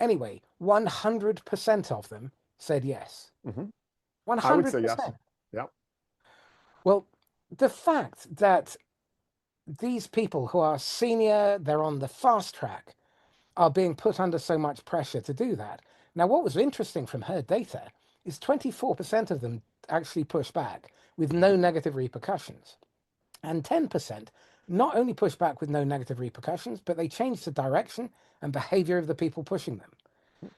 Anyway, 100% of them said yes. Hmm. I would say yes. 100%. Yeah. Well, the fact that these people who are senior, they're on the fast track, are being put under so much pressure to do that. Now, what was interesting from her data is 24% of them actually push back with no negative repercussions. And 10% not only push back with no negative repercussions, but they change the direction and behavior of the people pushing them.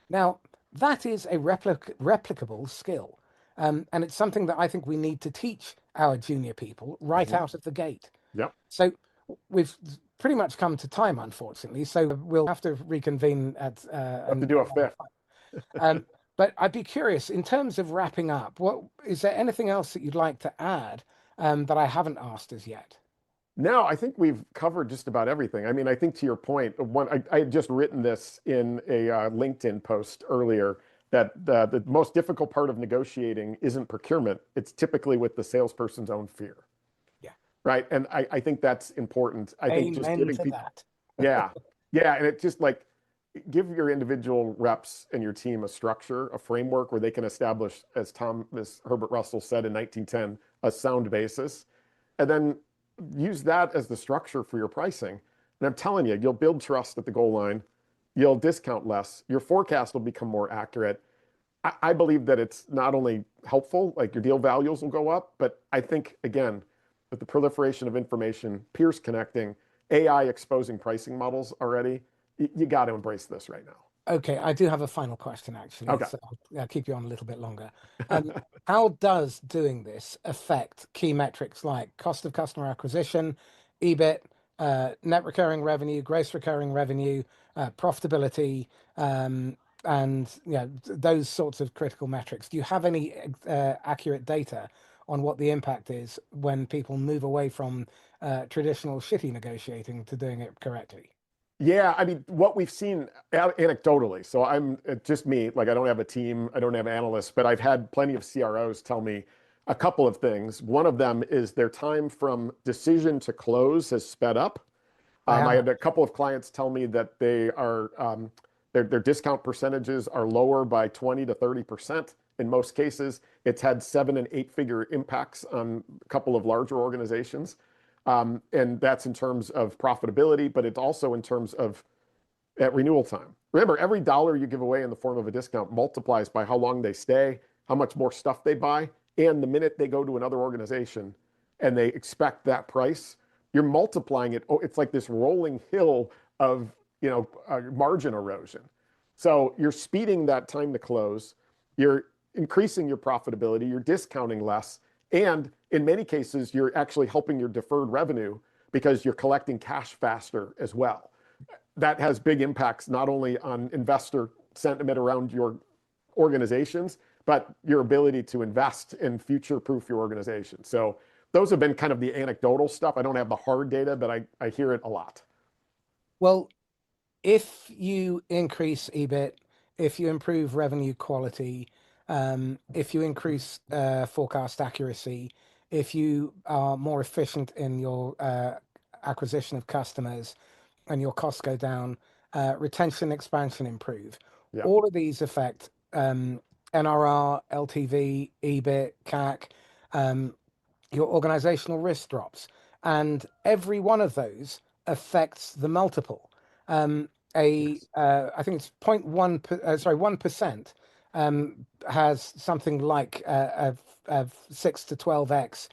Now, that is a replicable skill. And it's something that I think we need to teach our junior people right Hmm. out of the gate. Yep. So we've pretty much come to time, unfortunately. So we'll have to reconvene at We'll have to do a another fifth. time. But I'd be curious, in terms of wrapping up, what is there anything else that you'd like to add that I haven't asked as yet? No, I think we've covered just about everything. I mean, I think to your point, I had just written this in a LinkedIn post earlier that the most difficult part of negotiating isn't procurement. It's typically with the salesperson's own fear, Yeah. right? And I think that's important. I think just Amen giving to people, that. yeah, yeah, and it just like give your individual reps and your team a structure, a framework where they can establish, as Herbert Russell said in 1910, a sound basis, and then use that as the structure for your pricing. And I'm telling you, you'll build trust at the goal line. You'll discount less. Your forecast will become more accurate. I believe that it's not only helpful, like your deal values will go up, but I think, again, with the proliferation of information, peers connecting, AI exposing pricing models already, you got to embrace this right now. Okay, I do have a final question actually, Okay. so I'll keep you on a little bit longer. Um, how does doing this affect key metrics like cost of customer acquisition, EBIT, net recurring revenue, gross recurring revenue, profitability, and those sorts of critical metrics? Do you have any accurate data on what the impact is when people move away from traditional shitty negotiating to doing it correctly? Yeah, I mean, what we've seen anecdotally, so I'm just me, like I don't have a team, I don't have analysts, but I've had plenty of CROs tell me a couple of things. One of them is their time from decision to close has sped up. I I have. had a couple of clients tell me that they are their discount percentages are lower by 20 to 30% in most cases. It's had 7 and 8 figure impacts on a couple of larger organizations. And that's in terms of profitability, but it's also in terms of at renewal time. Remember, every dollar you give away in the form of a discount multiplies by how long they stay, how much more stuff they buy, and the minute they go to another organization and they expect that price, you're multiplying it. Oh, it's like this rolling hill of margin erosion. So you're speeding that time to close. You're increasing your profitability. You're discounting less, and in many cases, you're actually helping your deferred revenue because you're collecting cash faster as well. That has big impacts not only on investor sentiment around your organizations, but your ability to invest and future proof your organization. So those have been kind of the anecdotal stuff. I don't have the hard data, but I hear it a lot. Well, if you increase EBIT, if you improve revenue quality, if you increase forecast accuracy, if you are more efficient in your acquisition of customers and your costs go down, retention expansion improve. Yeah, All of these affect NRR, LTV, EBIT, CAC, your organizational risk drops, and every one of those affects the multiple. yes. I think it's 1%, has something like a 6 to 12x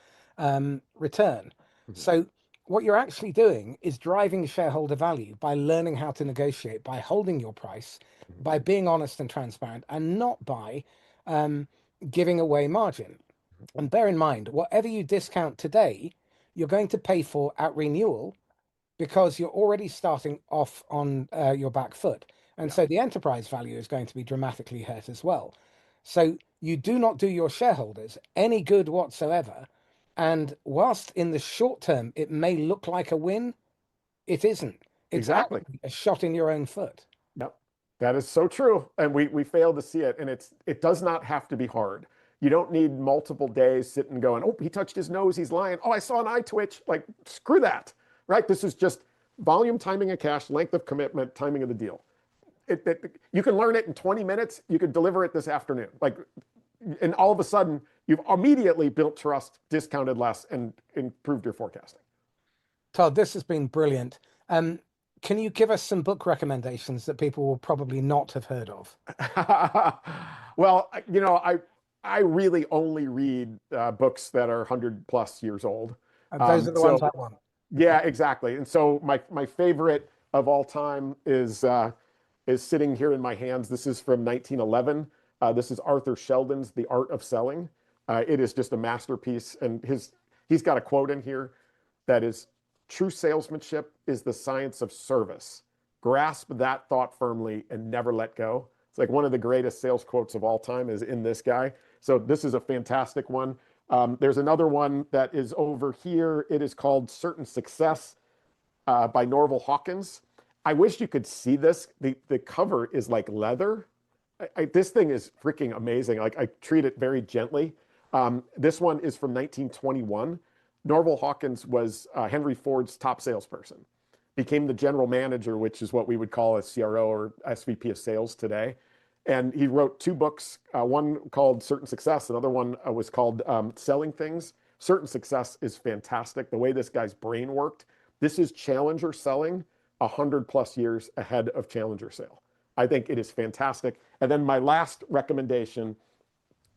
return. Mhm, So what you're actually doing is driving shareholder value by learning how to negotiate, by holding your price, mhm, by being honest and transparent, and not by um, giving away margin. And bear in mind, whatever you discount today, you're going to pay for at renewal because you're already starting off on your back foot. And yeah, so the enterprise value is going to be dramatically hurt as well. So you do not do your shareholders any good whatsoever. And whilst in the short term it may look like a win, it isn't. It's exactly. actually a shot in your own foot. Yep. That is so true. And we fail to see it. And it does not have to be hard. You don't need multiple days sitting going, oh, he touched his nose, he's lying. Oh, I saw an eye twitch. Like, screw that. Right? This is just volume, timing of cash, length of commitment, timing of the deal. You can learn it in 20 minutes. You could deliver it this afternoon. Like, and all of a sudden, you've immediately built trust, discounted less, and improved your forecasting. Todd, this has been brilliant. Um, can you give us some book recommendations that people will probably not have heard of? Well, I really only read books that are 100+ years old. Those are the ones So I want. yeah, exactly. And so my favorite of all time is sitting here in my hands. This is from 1911. This is Arthur Sheldon's The Art of Selling. It is just a masterpiece, and he's got a quote in here that is, true salesmanship is the science of service. Grasp that thought firmly and never let go. It's like one of the greatest sales quotes of all time is in this guy. So this is a fantastic one. There's another one that is over here. It is called Certain Success by Norval Hawkins. I wish you could see this. The cover is like leather. This thing is freaking amazing. Like, I treat it very gently. This one is from 1921. Norval Hawkins was Henry Ford's top salesperson, became the general manager, which is what we would call a CRO or SVP of sales today. And he wrote two books, one called Certain Success, another one was called Selling Things. Certain Success is fantastic. The way this guy's brain worked. This is challenger selling 100+ years ahead of challenger sale. I think it is fantastic. And then my last recommendation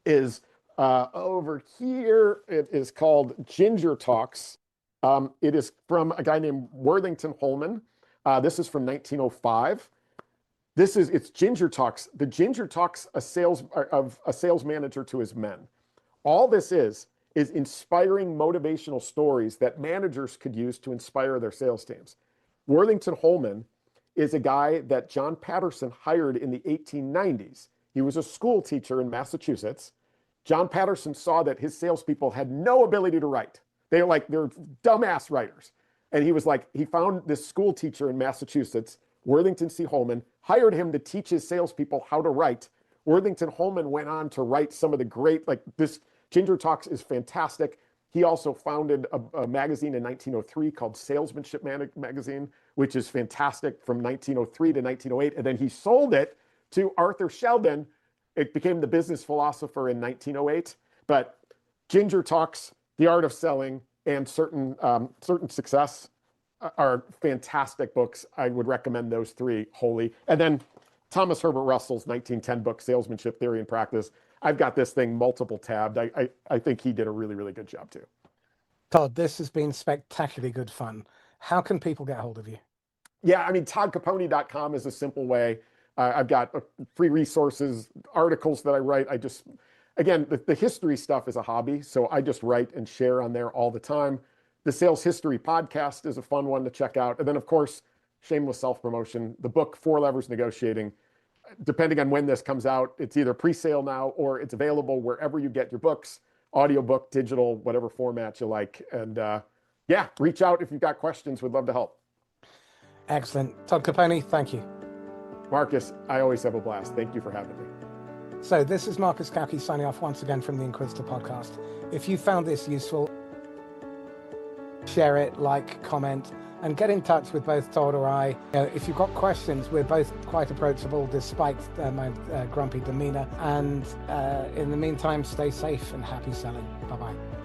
is over here. It is called Ginger Talks. It is from a guy named Worthington Holman. This is from 1905. It's Ginger Talks. The Ginger Talks of a sales manager to his men. All this is inspiring motivational stories that managers could use to inspire their sales teams. Worthington Holman is a guy that John Patterson hired in the 1890s. He was a school teacher in Massachusetts. John Patterson saw that his salespeople had no ability to write. They're dumbass writers. And he was like, he found this school teacher in Massachusetts, Worthington C. Holman, hired him to teach his salespeople how to write. Worthington Holman went on to write some of the great, like this Ginger Talks is fantastic. He also founded a magazine in 1903 called Salesmanship Magazine, which is fantastic, from 1903 to 1908. And then he sold it to Arthur Sheldon. It became the business philosopher in 1908. But Ginger Talks, The Art of Selling, and Certain Success are fantastic books. I would recommend those three wholly. And then Thomas Herbert Russell's 1910 book, Salesmanship Theory and Practice. I've got this thing multiple tabbed. I think he did a really, really good job too. Todd, this has been spectacularly good fun. How can people get hold of you? Yeah, I mean, toddcaponi.com is a simple way. I've got free resources, articles that I write. Again, the history stuff is a hobby, so I just write and share on there all the time. The Sales History Podcast is a fun one to check out. And then, of course, shameless self-promotion, the book, Four Levers Negotiating. Depending on when this comes out, it's either pre-sale now or it's available wherever you get your books, audiobook, digital, whatever format you like. And yeah, reach out if you've got questions. We'd love to help. Excellent. Todd Caponi, thank you. Marcus, I always have a blast. Thank you for having me. So this is Marcus Cauchi signing off once again from the Inquisitor podcast. If you found this useful, share it, like, comment, and get in touch with both Todd or I. If you've got questions, we're both quite approachable despite my grumpy demeanor. And in the meantime, stay safe and happy selling. Bye-bye.